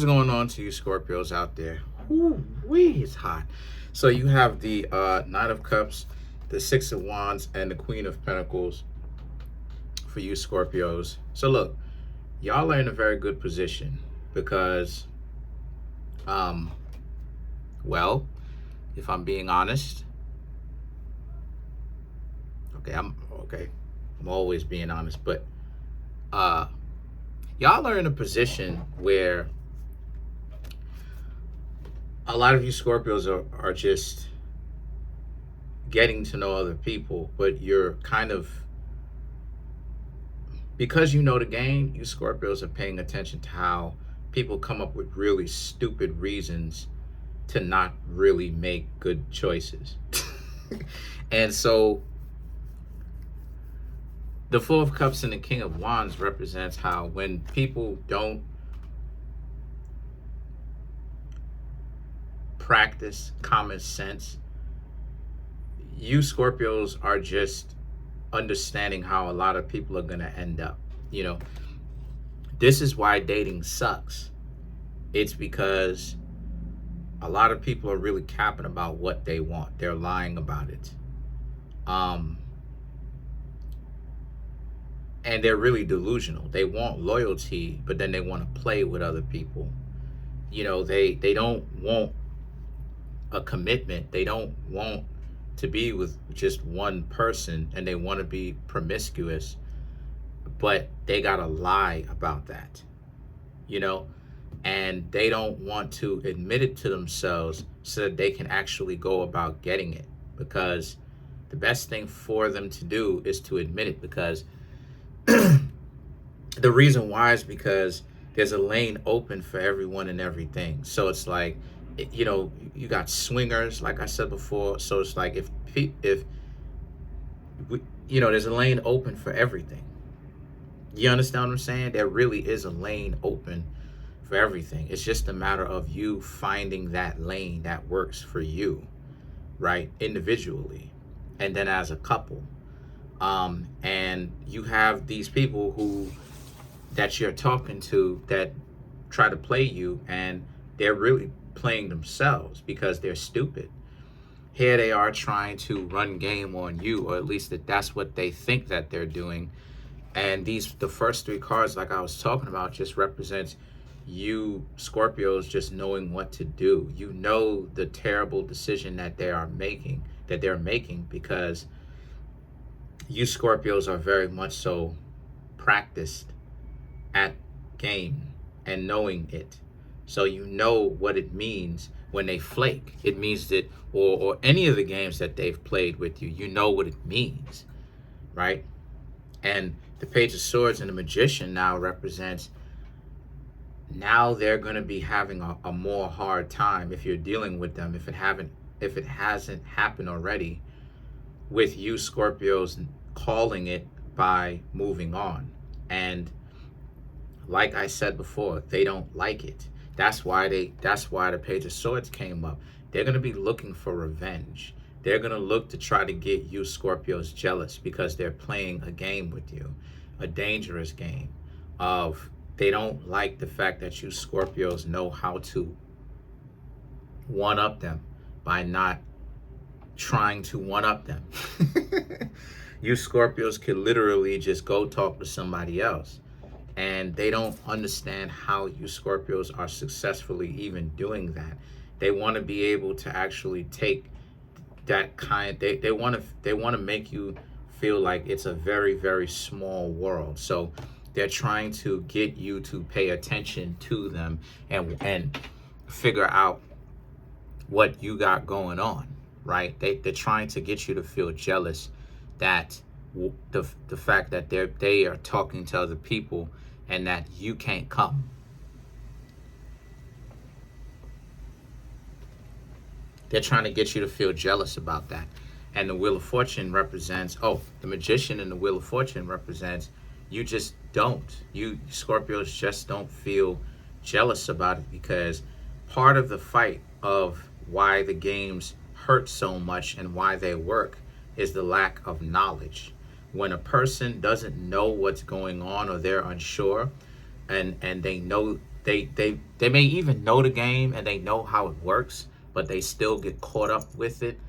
What's going on to you Scorpios out there? Ooh, wee, it's hot. So you have the Knight of Cups, the Six of Wands, and the Queen of Pentacles for you Scorpios. So look, y'all are in a very good position because, um, well, if I'm being honest, okay. I'm always being honest, but uh, y'all are in a position where a lot of you Scorpios are just getting to know other people, but you're kind of, because you know the game, you Scorpios are paying attention to how people come up with really stupid reasons to not really make good choices. And so the Four of Cups and the King of Wands represents how when people don't practice common sense, you Scorpios are just understanding how a lot of people are going to end up. You know, this is why dating sucks. It's because a lot of people are really capping about what they want. They're lying about it. And they're really delusional. They want loyalty, but then they want to play with other people. You know, they don't want a commitment. They don't want to be with just one person, and they want to be promiscuous, but they gotta lie about that, you know, and they don't want to admit it to themselves so that they can actually go about getting it, because the best thing for them to do is to admit it, because the reason why is because there's a lane open for everyone and everything. So it's like, you know, you got swingers, like I said before. So it's like if we, you know, there's a lane open for everything. You understand what I'm saying? There really is a lane open for everything. It's just a matter of you finding that lane that works for you, right? Individually, and then as a couple. And you have these people that you're talking to that try to play you, and they're really playing themselves because they're stupid. Here they are trying to run game on you, or at least that's what they think that they're doing. And the first three cards, like I was talking about, just represents you Scorpios just knowing what to do. You know the terrible decision that they're making, because you Scorpios are very much so practiced at game and knowing it. So you know what it means when they flake. It means that, or any of the games that they've played with you, you know what it means, right? And the Page of Swords and the Magician now represents, now they're going to be having a more hard time if you're dealing with them, if it hasn't happened already, with you Scorpios calling it by moving on. And like I said before, they don't like it. That's why the Page of Swords came up. They're going to be looking for revenge. They're going to look to try to get you Scorpios jealous because they're playing a game with you, a dangerous game of, they don't like the fact that you Scorpios know how to one-up them by not trying to one-up them. You Scorpios could literally just go talk to somebody else. And they don't understand how you Scorpios are successfully even doing that. They want to be able to actually take that kind. They want to make you feel like it's a very, very small world. So they're trying to get you to pay attention to them and figure out what you got going on, right? They're trying to get you to feel jealous that the fact that they are talking to other people and that you can't come. They're trying to get you to feel jealous about that. And the Wheel of Fortune represents, the Magician and the Wheel of Fortune represents, you just don't. You Scorpios just don't feel jealous about it, because part of the fight of why the games hurt so much and why they work is the lack of knowledge. When a person doesn't know what's going on, or they're unsure, and they know They may even know the game and they know how it works, but they still get caught up with it.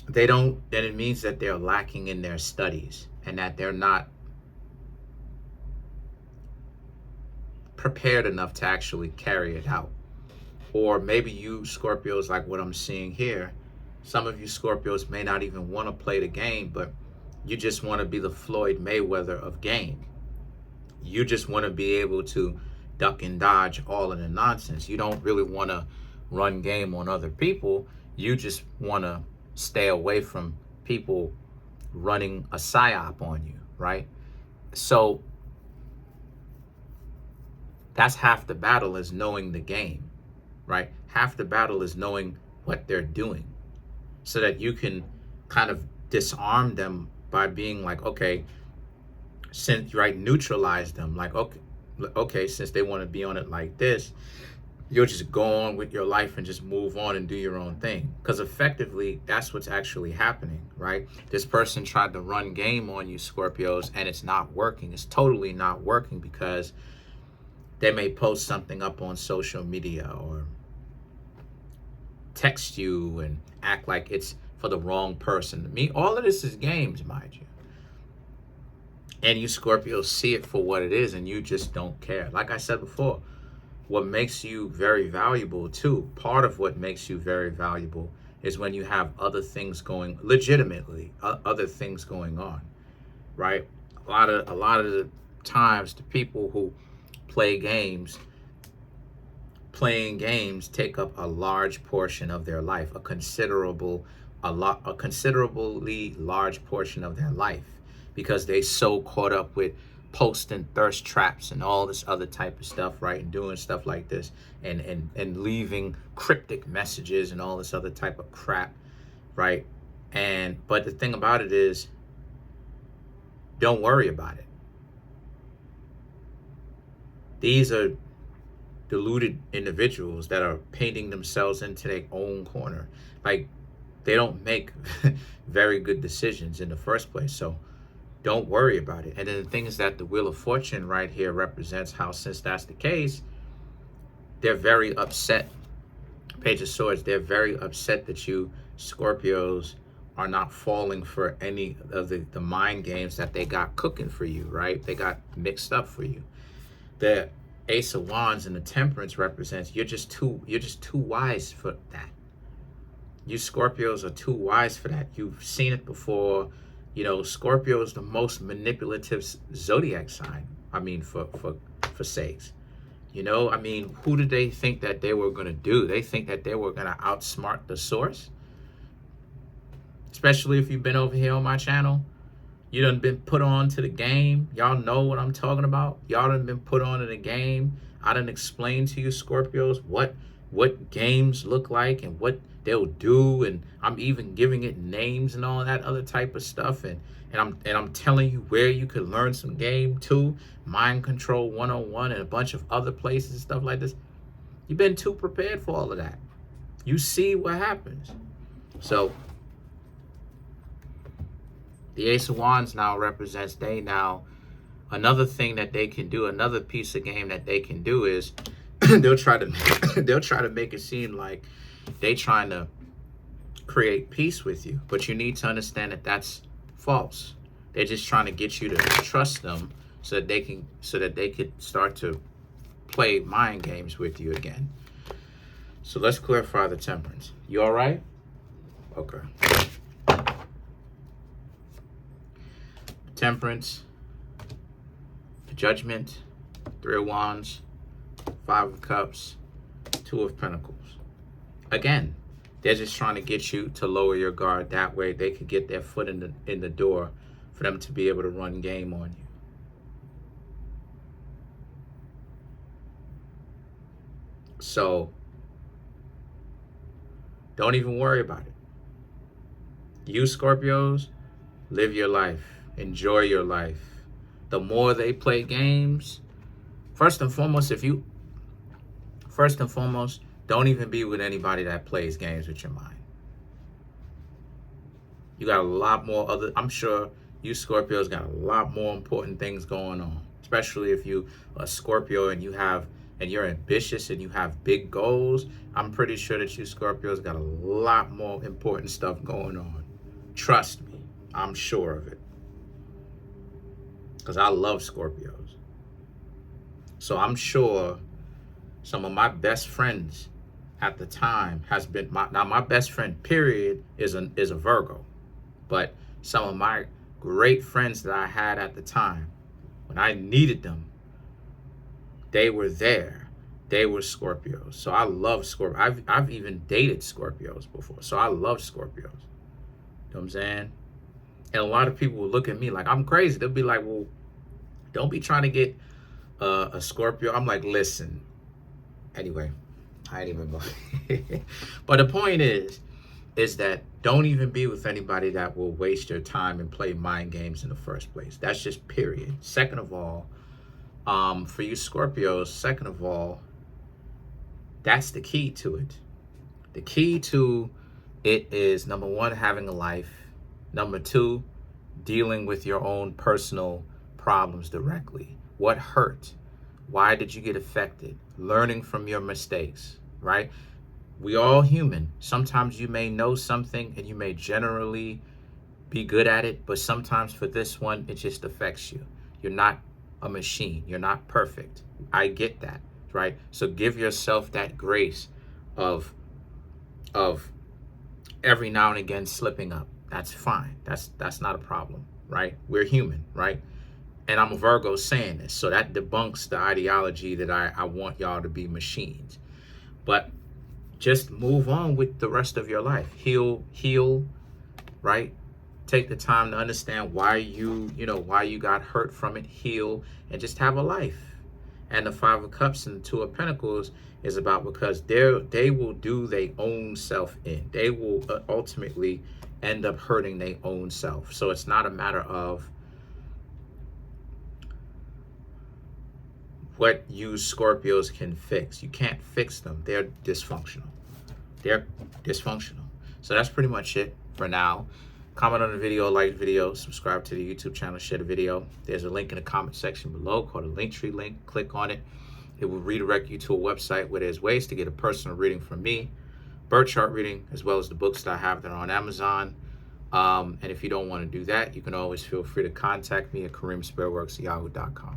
They don't, then it means that they're lacking in their studies and that they're not prepared enough to actually carry it out. Or maybe you Scorpios, like what I'm seeing here, some of you Scorpios may not even want to play the game, but you just want to be the Floyd Mayweather of game. You just want to be able to duck and dodge all of the nonsense. You don't really want to run game on other people. You just want to stay away from people running a psyop on you, right? So that's half the battle, is knowing the game, right? Half the battle is knowing what they're doing so that you can kind of disarm them by being like, okay, since, right, neutralize them. Like, okay, since they want to be on it like this, you'll just go on with your life and just move on and do your own thing. Because effectively, that's what's actually happening, right? This person tried to run game on you, Scorpios, and it's not working. It's totally not working because they may post something up on social media or text you and act like it's for the wrong person. To me, all of this is games, mind you. And you Scorpios see it for what it is and you just don't care. Like I said before, what makes you very valuable too, part of what makes you very valuable is when you have other things going, legitimately, other things going on, right? A lot of the times the people who play games, playing games take up a large portion of their life, a considerably large portion of their life, because they so caught up with posting thirst traps and all this other type of stuff, right? And doing stuff like this and leaving cryptic messages and all this other type of crap, right? But the thing about it is, don't worry about it. These are deluded individuals that are painting themselves into their own corner. Like, they don't make very good decisions in the first place. So don't worry about it. And then the thing is that the Wheel of Fortune right here represents how, since that's the case, they're very upset. Page of Swords, they're very upset that you Scorpios are not falling for any of the mind games that they got cooking for you, right? They got mixed up for you. The Ace of Wands and the Temperance represents you're just too wise for that. You Scorpios are too wise for that. You've seen it before. You know, Scorpio is the most manipulative zodiac sign. I mean, for sakes. You know, I mean, who did they think that they were going to do? They think that they were going to outsmart the source? Especially if you've been over here on my channel. You done been put on to the game. Y'all know what I'm talking about. Y'all done been put on to the game. I done explained to you, Scorpios, what games look like and what they'll do, and I'm even giving it names and all that other type of stuff, and I'm telling you where you could learn some game too, Mind Control 101 and a bunch of other places and stuff like this. You've been too prepared for all of that. You see what happens. So the Ace of Wands now represents another thing that they can do, another piece of game that they can do is they'll try to make it seem like they trying to create peace with you, but you need to understand that that's false. They're just trying to get you to trust them so that they could start to play mind games with you again. So let's clarify the Temperance. You all right? Okay. Temperance, the Judgment, Three of Wands, Five of Cups, Two of Pentacles. Again, they're just trying to get you to lower your guard. That way they could get their foot in the door for them to be able to run game on you. So don't even worry about it. You Scorpios, live your life. Enjoy your life. The more they play games, first and foremost, don't even be with anybody that plays games with your mind. You got a lot more I'm sure you Scorpios got a lot more important things going on. especially if you a Scorpio and you're ambitious and you have big goals. I'm pretty sure that you Scorpios got a lot more important stuff going on. Trust me, I'm sure of it. Because I love Scorpios. So I'm sure some of my best friends at the time has been my best friend period is a Virgo. But some of my great friends that I had at the time, when I needed them, they were there. They were Scorpios. So I love Scorpio. I've even dated Scorpios before. So I love Scorpios. You know what I'm saying? And a lot of people will look at me like I'm crazy. They'll be like, well, don't be trying to get a Scorpio. I'm like, listen. Anyway, I ain't even going. But the point is that don't even be with anybody that will waste your time and play mind games in the first place. That's just period. Second of all, for you Scorpios, second of all, that's the key to it. The key to it is, number one, having a life. Number two, dealing with your own personal problems directly. What hurt? Why did you get affected? Learning from your mistakes, right? We all human. Sometimes you may know something and you may generally be good at it, but sometimes for this one, it just affects you. You're not a machine. You're not perfect. I get that, right? So give yourself that grace of every now and again slipping up. That's fine. That's not a problem, right? We're human, right? And I'm a Virgo saying this, so that debunks the ideology that I want y'all to be machines. But just move on with the rest of your life. Heal, right? Take the time to understand why you got hurt from it. Heal and just have a life. And the Five of Cups and the Two of Pentacles is about because they will do their own self in. They will ultimately end up hurting their own self. So it's not a matter of what you Scorpios can fix. You can't fix them. They're dysfunctional. They're dysfunctional. So that's pretty much it for now. Comment on the video, like the video, subscribe to the YouTube channel, share the video. There's a link in the comment section below called a Linktree link. Click on it. It will redirect you to a website where there's ways to get a personal reading from me, birth chart reading, as well as the books that I have that are on Amazon. And if you don't want to do that, you can always feel free to contact me at Kareemspiritworks@yahoo.com.